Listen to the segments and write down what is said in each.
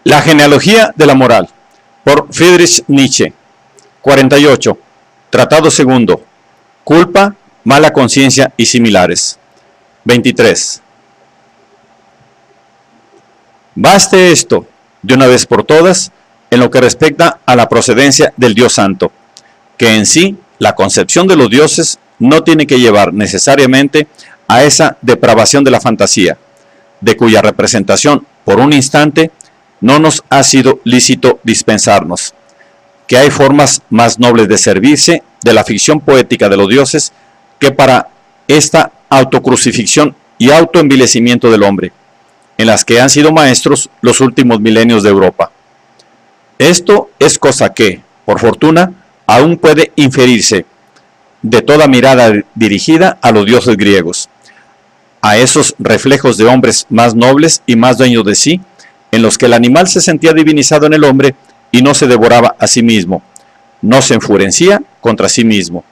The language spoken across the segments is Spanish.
La genealogía de la moral, por Friedrich Nietzsche. 48. Tratado segundo. Culpa, mala conciencia y similares. 23. Baste esto, de una vez por todas, en lo que respecta a la procedencia del Dios Santo, que en sí la concepción de los dioses no tiene que llevar necesariamente a esa depravación de la fantasía, de cuya representación, por un instante, no nos ha sido lícito dispensarnos, que hay formas más nobles de servirse de la ficción poética de los dioses que para esta autocrucifixión y autoenvilecimiento del hombre, en las que han sido maestros los últimos milenios de Europa. Esto es cosa que, por fortuna, aún puede inferirse de toda mirada dirigida a los dioses griegos, a esos reflejos de hombres más nobles y más dueños de sí, en los que el animal se sentía divinizado en el hombre y no se devoraba a sí mismo, no se enfurecía contra sí mismo.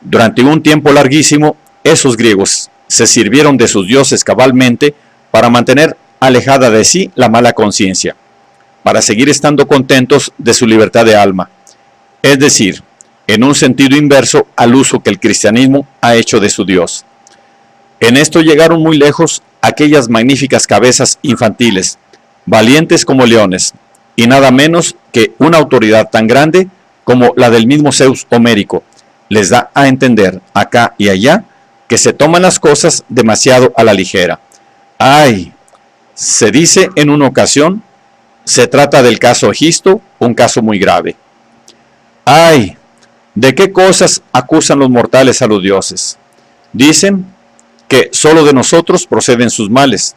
Durante un tiempo larguísimo, esos griegos se sirvieron de sus dioses cabalmente para mantener alejada de sí la mala conciencia, para seguir estando contentos de su libertad de alma, es decir, en un sentido inverso al uso que el cristianismo ha hecho de su Dios. En esto llegaron muy lejos aquellas magníficas cabezas infantiles, valientes como leones, y nada menos que una autoridad tan grande como la del mismo Zeus homérico, les da a entender acá y allá que se toman las cosas demasiado a la ligera. ¡Ay! Se dice en una ocasión, se trata del caso Egisto, un caso muy grave. ¡Ay! ¿De qué cosas acusan los mortales a los dioses? Dicen que solo de nosotros proceden sus males,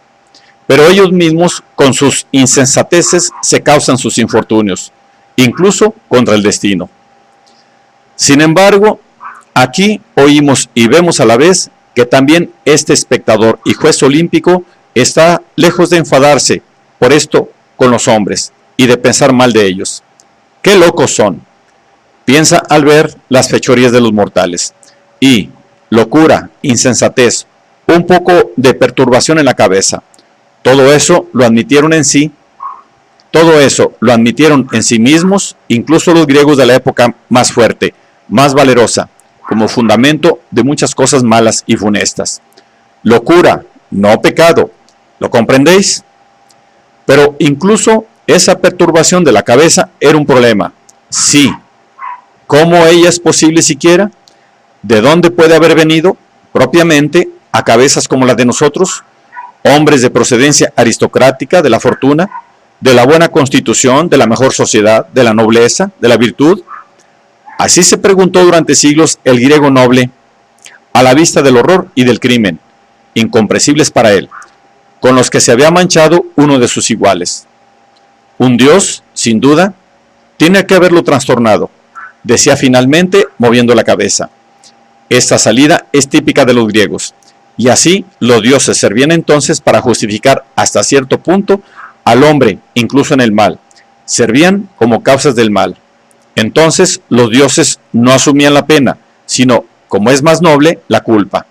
pero ellos mismos con sus insensateces se causan sus infortunios, incluso contra el destino. Sin embargo, aquí oímos y vemos a la vez que también este espectador y juez olímpico está lejos de enfadarse por esto con los hombres y de pensar mal de ellos. ¡Qué locos son!, piensa al ver las fechorías de los mortales. Y locura, insensatez, un poco de perturbación en la cabeza. Todo eso lo admitieron en sí mismos, incluso los griegos de la época más fuerte, más valerosa, como fundamento de muchas cosas malas y funestas. Locura, no pecado, ¿lo comprendéis? Pero incluso esa perturbación de la cabeza era un problema. Sí. ¿Cómo ella es posible siquiera? ¿De dónde puede haber venido? Propiamente a cabezas como las de nosotros, hombres de procedencia aristocrática, de la fortuna, de la buena constitución, de la mejor sociedad, de la nobleza, de la virtud. Así se preguntó durante siglos el griego noble, a la vista del horror y del crimen, incomprensibles para él, con los que se había manchado uno de sus iguales. Un dios, sin duda, tiene que haberlo trastornado, decía finalmente, moviendo la cabeza. Esta salida es típica de los griegos, y así los dioses servían entonces para justificar hasta cierto punto al hombre, incluso en el mal. Servían como causas del mal. Entonces los dioses no asumían la pena, sino, como es más noble, la culpa.